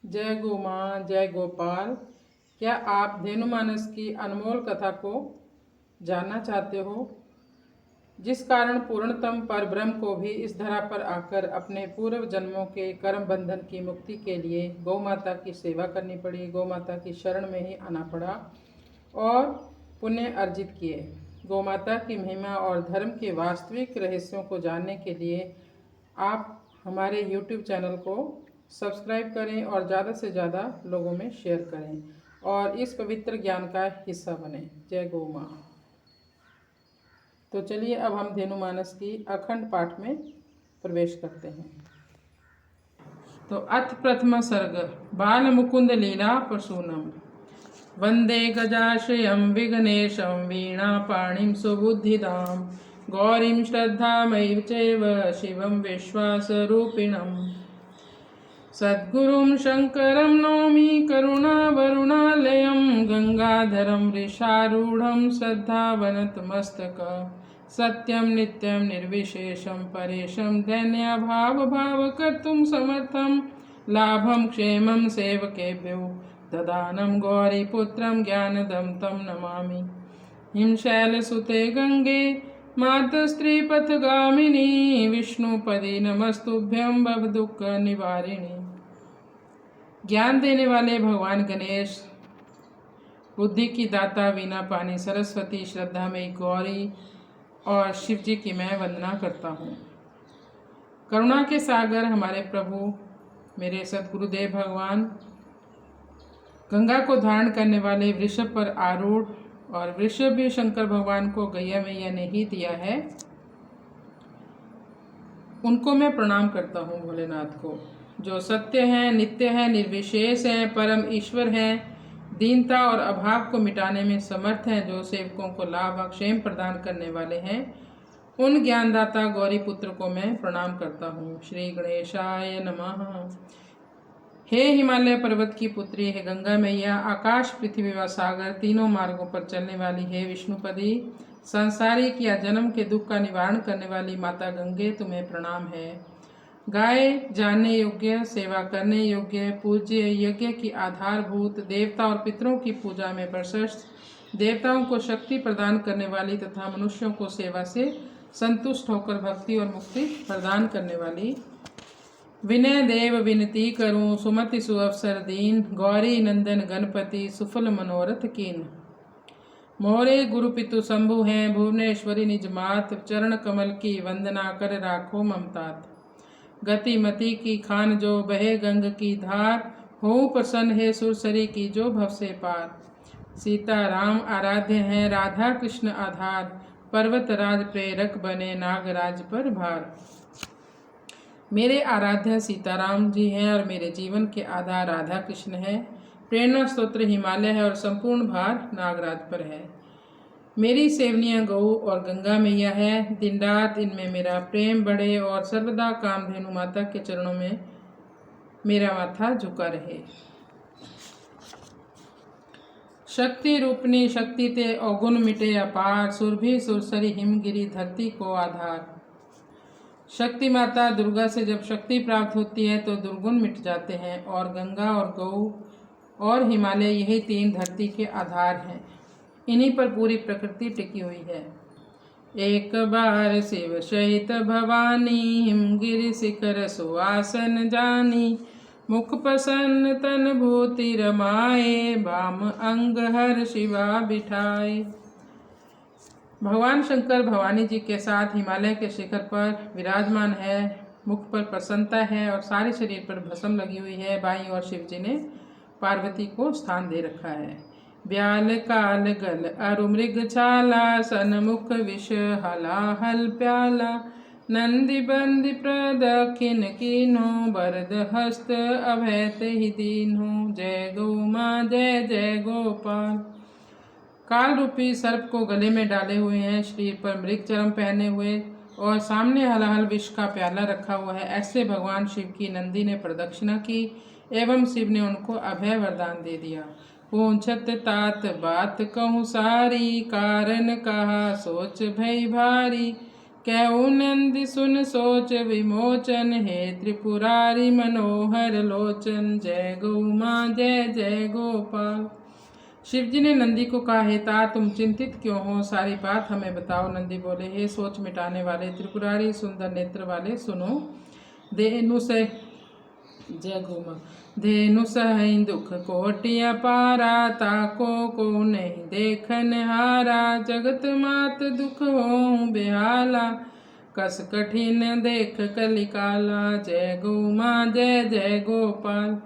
जय गो माँ, जय गोपाल। क्या आप धेनुमानस की अनमोल कथा को जानना चाहते हो, जिस कारण पूर्णतम परब्रह्म को भी इस धरा पर आकर अपने पूर्व जन्मों के कर्म बंधन की मुक्ति के लिए गौ माता की सेवा करनी पड़ी, गौ माता की शरण में ही आना पड़ा और पुण्य अर्जित किए। गौ माता की महिमा और धर्म के वास्तविक रहस्यों को जानने के लिए आप हमारे YouTube चैनल को सब्सक्राइब करें और ज़्यादा से ज़्यादा लोगों में शेयर करें और इस पवित्र ज्ञान का हिस्सा बने। जय गौ माँ। तो चलिए अब हम धेनुमानस की अखंड पाठ में प्रवेश करते हैं। तो अथ प्रथम सर्ग बाल मुकुंद लीला प्रसूनम। वंदे गजाश्रयं विघ्नेशं वीणापाणिं सुबुद्धिदां गौरीं श्रद्धामयीं चैव शिवं विश्वासरूपिणम् सद्गुरुं शङ्करं नौमि करुणावरुणालयं गंगाधरं वृषारूढं श्रद्धावनतमस्तक सत्यं नित्यं निर्विशेषं परेशं दैन्यभावभावकर्तुं समर्थं लाभं क्षेमं सेवकेभ्यो ददानं गौरीपुत्रं ज्ञानदं तं नमामि। हिमशैलसुते गंगे मातस्त्रीपथगामिनी विष्णुपदी नमस्तुभ्यं भवदुःख निवारिणी। ज्ञान देने वाले भगवान गणेश, बुद्धि की दाता वीणा पानी सरस्वती, श्रद्धा में गौरी और शिव जी की मैं वंदना करता हूँ। करुणा के सागर हमारे प्रभु मेरे सद्गुरुदेव भगवान गंगा को धारण करने वाले वृषभ पर आरूढ़, और वृषभ भी शंकर भगवान को गैया मैया ने ही दिया है, उनको मैं प्रणाम करता हूँ। भोलेनाथ को जो सत्य हैं, नित्य हैं, निर्विशेष हैं, परम ईश्वर हैं, दीनता और अभाव को मिटाने में समर्थ हैं, जो सेवकों को लाभ और क्षेम प्रदान करने वाले हैं, उन ज्ञानदाता गौरी पुत्र को मैं प्रणाम करता हूँ। श्री गणेशाय नमः। हे हिमालय पर्वत की पुत्री, हे गंगा मैया, आकाश पृथ्वी व सागर तीनों मार्गों पर चलने वाली, हे विष्णुपदी, सांसारिक या जन्म के दुख का निवारण करने वाली माता गंगे, तुम्हें प्रणाम है। गाय जानने योग्य, सेवा करने योग्य, पूज्य, यज्ञ की आधारभूत, देवता और पितरों की पूजा में प्रशस्त, देवताओं को शक्ति प्रदान करने वाली तथा मनुष्यों को सेवा से संतुष्ट होकर भक्ति और मुक्ति प्रदान करने वाली, विनय देव विनती करूं सुमति सुअवसर दीन, गौरी नंदन गणपति सुफल मनोरथ कीन। मोरे गुरु पितु शंभु हैं, भुवनेश्वरी निज मात, चरण कमल की वंदना कर राखो ममतात। गति मति की खान जो बहे गंग की धार, हो प्रसन्न है सुरसरी की जो भव से पार। सीता राम आराध्य हैं, राधा कृष्ण आधार, पर्वत राज प्रेरक बने नागराज पर भार। मेरे आराध्य सीताराम जी हैं और मेरे जीवन के आधार राधा कृष्ण है। प्रेरणा स्तोत्र हिमालय है और संपूर्ण भार नागराज पर है। मेरी सेवनियाँ गौ और गंगा मैया है। दिन रात इनमें मेरा प्रेम बढ़े और सर्वदा कामधेनु माता के चरणों में मेरा माथा झुका रहे। शक्ति रूपनी शक्ति ते अवगुण मिटे अपार, सुरभि सुरसरी हिमगिरी धरती को आधार। शक्ति माता दुर्गा से जब शक्ति प्राप्त होती है तो दुर्गुण मिट जाते हैं, और गंगा और गौ और हिमालय यही तीन धरती के आधार हैं। इन्हीं पर पूरी प्रकृति टिकी हुई है। एक बार शिव सहित भवानी, हिमगिरि शिखर सुआसन जानी, मुख प्रसन्न तन भूति रमाए, वाम अंग हर शिवा बिठाए। भगवान शंकर भवानी जी के साथ हिमालय के शिखर पर विराजमान है। मुख पर प्रसन्नता है और सारे शरीर पर भस्म लगी हुई है। बाईं ओर शिव जी ने पार्वती को स्थान दे रखा है। ब्याल काल गल अरु मृग छाला, सन्मुख विष हलाहल प्याला, नंदी बंदी प्रदक्षिण कीन्हो, बरद हस्त अभय ही दीन्हो। जय गौ माँ, जय जय गोपाल। काल रूपी सर्प को गले में डाले हुए हैं, शरीर पर मृग चर्म पहने हुए और सामने हलाहल विष का प्याला रखा हुआ है। ऐसे भगवान शिव की नंदी ने प्रदक्षिणा की एवं शिव ने उनको अभय वरदान दे दिया। पूछत तात बात कहूँ सारी, कारण कहा सोच भई भारी, कहु नंद सुन सोच विमोचन, हे त्रिपुरारी मनोहर लोचन। जय गौ माँ जय जय गोपाल। शिव जी ने नंदी को कहा, हे तात तुम चिंतित क्यों हो, सारी बात हमें बताओ। नंदी बोले, हे सोच मिटाने वाले त्रिपुरारी सुंदर नेत्र वाले, सुनो। धेनु से जय गौ माँ। धेनु सही दुख कोटि अपारा, ताको को नहीं देखन हारा। जगत मात दुख हो बेहाला, कस कठिन देख कलिकाला। जय गौ माँ जय जय गोपाल।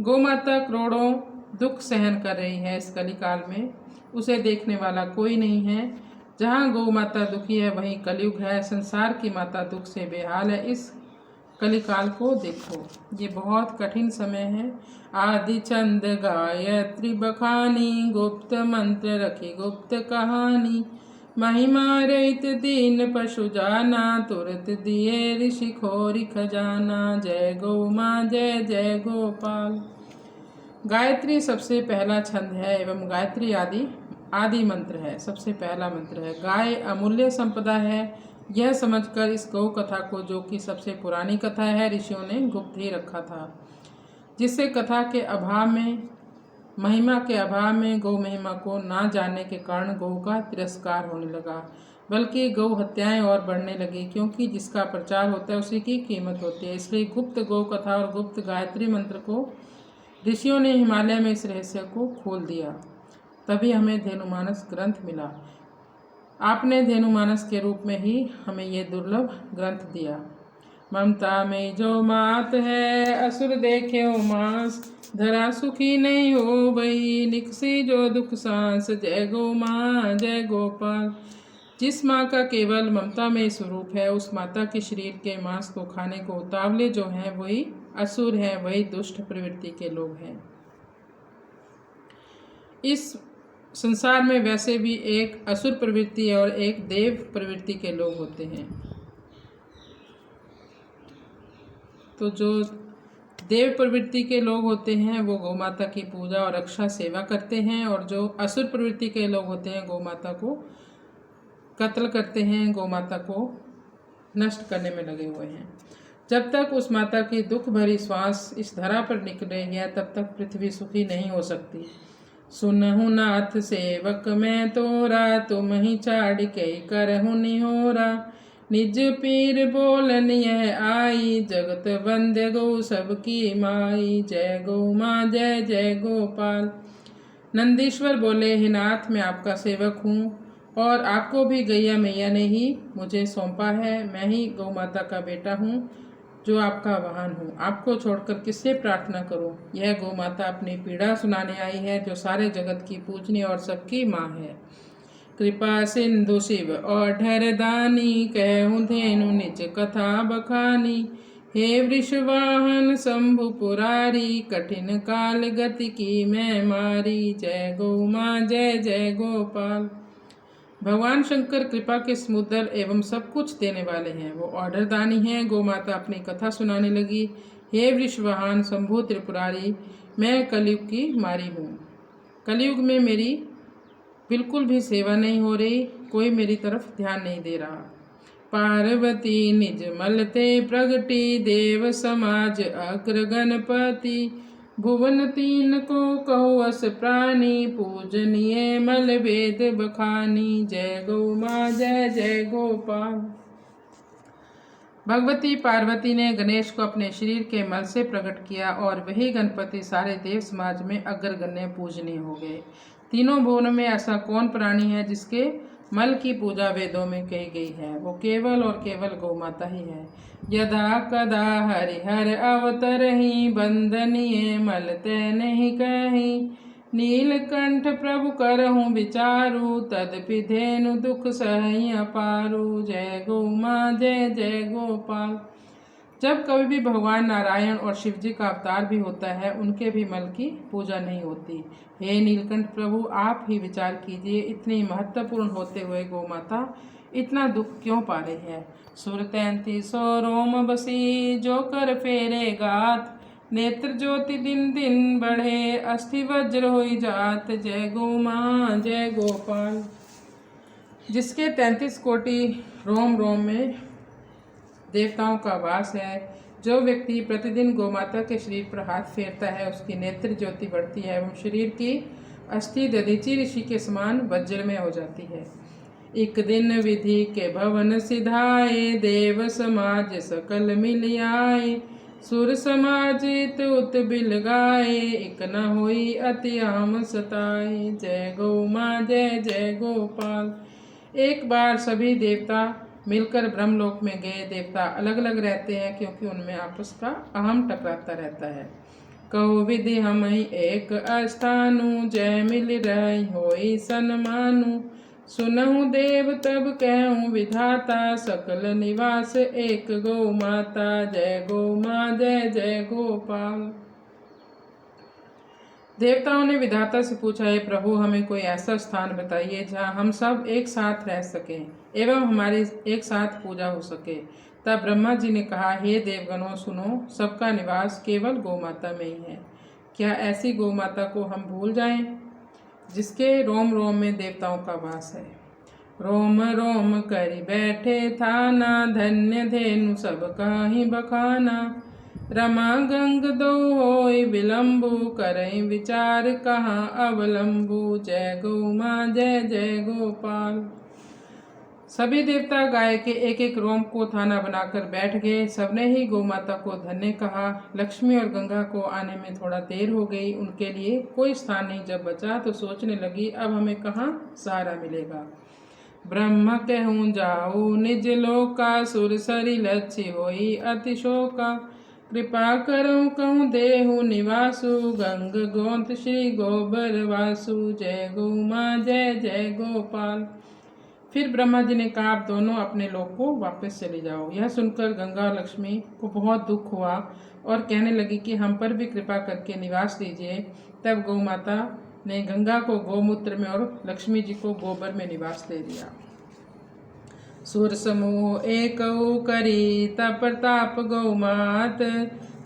गौ माता करोड़ों दुख सहन कर रही है इस कलिकाल में, उसे देखने वाला कोई नहीं है। जहाँ गौ माता दुखी है वहीं कलयुग है, संसार की माता दुख से बेहाल है। इस कलिकाल को देखो, ये बहुत कठिन समय है। आदि चंद गायत्री बखानी, गुप्त मंत्र रखी गुप्त कहानी। महिमा रहित दीन पशु जाना, तुरत दिए ऋषि खोरी खजाना। जय गौ माँ जय जय गोपाल। गायत्री सबसे पहला छंद है एवं गायत्री आदि मंत्र है, सबसे पहला मंत्र है। गाय अमूल्य संपदा है, यह समझकर इस गौ कथा को, जो कि सबसे पुरानी कथा है, ऋषियों ने गुप्त ही रखा था, जिससे कथा के अभाव में, महिमा के अभाव में गौ महिमा को ना जानने के कारण गौ का तिरस्कार होने लगा, बल्कि गौ हत्याएं और बढ़ने लगी, क्योंकि जिसका प्रचार होता है उसी की कीमत होती है। इसलिए गुप्त गौ कथा और गुप्त गायत्री मंत्र को ऋषियों ने हिमालय में इस रहस्य को खोल दिया, तभी हमें धेनुमानस ग्रंथ मिला। आपने धेनुमानस के रूप में ही हमें ये दुर्लभ ग्रंथ दिया। ममता में जो मात है, असुर देखे मांस, धरा सुखी नहीं हो भई, निकसी जो दुख सांस। जय गौ माँ जय गोपाल। जिस माँ का केवल ममता में स्वरूप है, उस माता के शरीर के मांस को खाने को उतावले जो हैं वही असुर हैं, वही दुष्ट प्रवृत्ति के लोग हैं। इस संसार में वैसे भी एक असुर प्रवृत्ति और एक देव प्रवृत्ति के लोग होते हैं। तो जो देव प्रवृत्ति के लोग होते हैं वो गौ माता की पूजा और रक्षा सेवा करते हैं, और जो असुर प्रवृत्ति के लोग होते हैं गौ माता को कत्ल करते हैं, गौ माता को नष्ट करने में लगे हुए हैं। जब तक उस माता की दुख भरी श्वास इस धरा पर निकले है, तब तक पृथ्वी सुखी नहीं हो सकती। सुनहु नाथ सेवक मैं तोरा, तुम ही चाड़ के करहु निहोरा। निज पीर बोलन यह आई, जगत वंद्य गौ सबकी माई। जय गौ माँ जय जय गोपाल। नंदीश्वर बोले, हे नाथ मैं आपका सेवक हूँ, और आपको भी गैया मैया ने ही मुझे सौंपा है। मैं ही गौ माता का बेटा हूँ, जो आपका वाहन हूँ। आपको छोड़कर किससे प्रार्थना करूँ। यह गौ माता अपनी पीड़ा सुनाने आई है, जो सारे जगत की पूजनी और सबकी माँ है। कृपा सिंधु शिव और ढरदानी, कहूँ धेनु निज कथा बखानी। हे वृषवाहन शंभु पुरारी, कठिन काल गति की मैं मारी। जय गौ माँ जय जय गोपाल। भगवान शंकर कृपा के समुद्र एवं सब कुछ देने वाले हैं, वो ऑर्डरदानी हैं। गौ माता अपनी कथा सुनाने लगी। हे वृषवाहन शंभु त्रिपुरारी, मैं कलयुग की मारी हूँ। कलयुग में मेरी बिल्कुल भी सेवा नहीं हो रही, कोई मेरी तरफ ध्यान नहीं दे रहा। पार्वती निज मलते प्रगटी, देव समाज अग्र गणपति। भुवन तीन को कहो अस प्राणी, पूजनीय मल वेद बखानी। जय गौ माँ जय जय गोपाल। भगवती पार्वती ने गणेश को अपने शरीर के मल से प्रकट किया, और वही गणपति सारे देव समाज में अग्रगण्य पूजनीय हो गए। तीनों भुवन में ऐसा कौन प्राणी है जिसके मल की पूजा वेदों में कही गई है। वो केवल और केवल गौ माता ही है। यदा कदा हरिहर अवतर ही, बंदनीय मल तै नहीं कहीं। नीलकंठ प्रभु करहूँ विचारू, तदपि धेनु दुख सही अपारू। जय गौ माँ जय जय गोपाल। जब कभी भी भगवान नारायण और शिव जी का अवतार भी होता है, उनके भी मल की पूजा नहीं होती। हे नीलकंठ प्रभु, आप ही विचार कीजिए, इतनी महत्वपूर्ण होते हुए गौ माता इतना दुख क्यों पा रही है। सुर 33 रोम बसी, जो कर फेरे गात। नेत्र ज्योति दिन दिन बढ़े, अस्थि वज्र होई जात। जय गौ माँ जय गोपाल। जिसके 33 कोटि रोम रोम में देवताओं का वास है। जो व्यक्ति प्रतिदिन गोमाता के शरीर पर हाथ फेरता है उसकी नेत्र ज्योति बढ़ती है एवं शरीर की अस्थि दधीचि ऋषि के समान वज्रमय हो जाती है। एक दिन विधि के भवन सिधाए, देव समाज सकल मिल आए। सुर समाजित उत बिल गाए, एक न होई अति आम सताए। जय गौ माँ जय जय गोपाल। एक बार सभी देवता मिलकर ब्रह्मलोक में गए। देवता अलग अलग रहते हैं क्योंकि उनमें आपस का अहम टकराता रहता है। कहो विधि हम एक अस्थानु, जय मिल रही होई सन्मानु। सुनहु देव तब कहूँ विधाता, सकल निवास एक गौ माता। जय गौ माँ जय जय गोपाल। देवताओं ने विधाता से पूछा, हे प्रभु हमें कोई ऐसा स्थान बताइए जहाँ हम सब एक साथ रह सकें एवं हमारी एक साथ पूजा हो सके। तब ब्रह्मा जी ने कहा, हे देवगणों सुनो, सबका निवास केवल गौमाता में ही है। क्या ऐसी गौमाता को हम भूल जाएं जिसके रोम रोम में देवताओं का वास है। रोम रोम करी बैठे थाना, धन्य धेनु सब कहीं बखाना। रमा गंग दो होय विलंबु, करई विचार कहाँ अवलंबु। जय गौ माँ जय जय गोपाल। सभी देवता गाय के एक एक रोम को थाना बनाकर बैठ गए। सबने ही गौ माता को धन्य कहा। लक्ष्मी और गंगा को आने में थोड़ा देर हो गई। उनके लिए कोई स्थान नहीं जब बचा तो सोचने लगी, अब हमें कहाँ सहारा मिलेगा। ब्रह्म कहूँ जाऊ निज लोका, सुर सरी लक्ष्य होई अति शोका। कृपा करूँ कहूँ देहु निवासु, गंग गोंत श्री गोबर वासु। जय गौ माँ जय जय गोपाल। फिर ब्रह्मा जी ने कहा, आप दोनों अपने लोक को वापस चले जाओ। यह सुनकर गंगा और लक्ष्मी को बहुत दुख हुआ और कहने लगी कि हम पर भी कृपा करके निवास दीजिए। तब गौ माता ने गंगा को गोमूत्र में और लक्ष्मी जी को गोबर में निवास दे दिया। सुर समूह एक करी तप प्रताप गौ मात,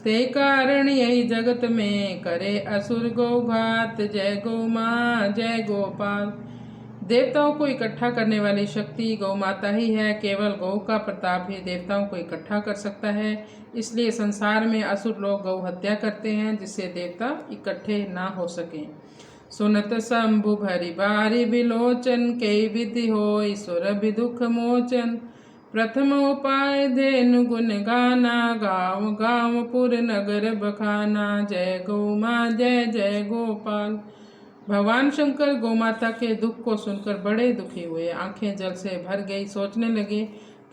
ते कारण यही जगत में करे असुर गौ घात। जय गौ माँ जय गोपाल। देवताओं को इकट्ठा करने वाली शक्ति गौ माता ही है। केवल गौ का प्रताप ही देवताओं को इकट्ठा कर सकता है। इसलिए संसार में असुर लोग गौ हत्या करते हैं जिससे देवता इकट्ठे ना हो सकें। सुनत शंभु भरी बारी विलोचन, कई विधि होई सुर दुख मोचन। प्रथम उपाय धेनु गुण गाना, गाँव गाँव पुर नगर बखाना। जय गौ माँ जय जय गोपाल। भगवान शंकर गौमाता के दुख को सुनकर बड़े दुखी हुए। आंखें जल से भर गई। सोचने लगे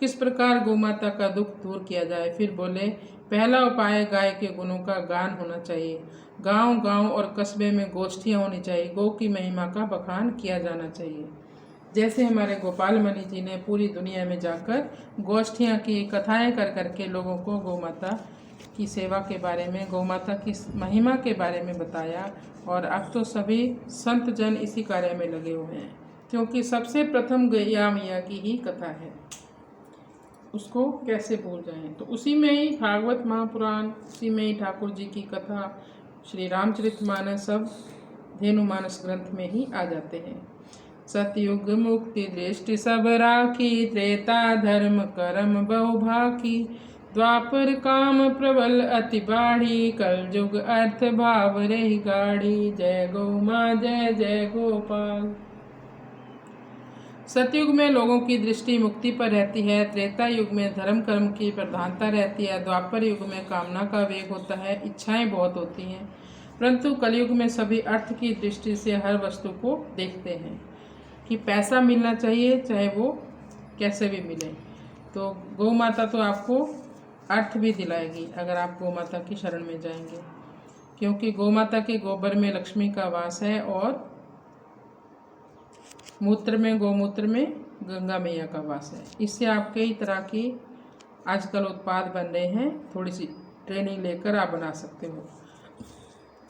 किस प्रकार गौमाता का दुख दूर किया जाए। फिर बोले, पहला उपाय गाय के गुणों का गान होना चाहिए। गांव गांव और कस्बे में गोष्ठियाँ होनी चाहिए। गौ की महिमा का बखान किया जाना चाहिए। जैसे हमारे गोपाल मणि जी ने पूरी दुनिया में जाकर गोष्ठियाँ की, कथाएँ कर करके लोगों को गौमाता की सेवा के बारे में, गौमाता की महिमा के बारे में बताया। और अब तो सभी संत जन इसी कार्य में लगे हुए हैं क्योंकि सबसे प्रथम गैया मैया की ही कथा है, उसको कैसे भूल जाएं। तो उसी में ही भागवत महापुराण, उसी में ही ठाकुर जी की कथा, श्री रामचरितमानस सब धेनुमानस ग्रंथ में ही आ जाते हैं। सतयुग मुक्ति दृष्टि सब राखी, त्रेता धर्म कर्म बहु भाकी। द्वापर काम प्रबल अति बाढ़ी, कलयुग अर्थ भाव रही गाढ़ी। जय गौ माँ जय जय गोपाल। सतयुग में लोगों की दृष्टि मुक्ति पर रहती है। त्रेता युग में धर्म कर्म की प्रधानता रहती है। द्वापर युग में कामना का वेग होता है, इच्छाएं बहुत होती हैं। परंतु कलयुग में सभी अर्थ की दृष्टि से हर वस्तु को देखते हैं कि पैसा मिलना चाहिए चाहे वो कैसे भी मिले। तो गौ माता तो आपको अर्थ भी दिलाएगी अगर आप गौ माता की शरण में जाएंगे, क्योंकि गौ माता के गोबर में लक्ष्मी का वास है और मूत्र में, गौमूत्र में गंगा मैया का वास है। इससे आप कई तरह की आजकल उत्पाद बन रहे हैं। थोड़ी सी ट्रेनिंग लेकर आप बना सकते हो।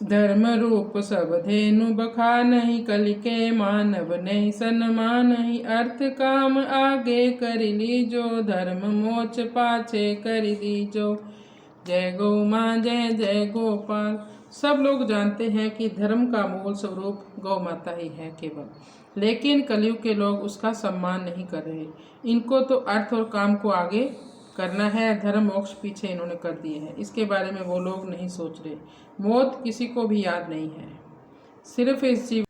धर्म रूप सब धेनु बखा नहीं, कलि के मानव नहीं सन्मान नहीं। अर्थ काम आगे कर लीजो, धर्म मोच पाछे कर दीजो। जय गौ माँ जय जय गोपाल। सब लोग जानते हैं कि धर्म का मूल स्वरूप गौ माता ही है केवल, लेकिन कलयुग के लोग उसका सम्मान नहीं कर रहे। इनको तो अर्थ और काम को आगे करना है, धर्म मोक्ष पीछे इन्होंने कर दिए हैं। इसके बारे में वो लोग नहीं सोच रहे। मौत किसी को भी याद नहीं है, सिर्फ इस जीवन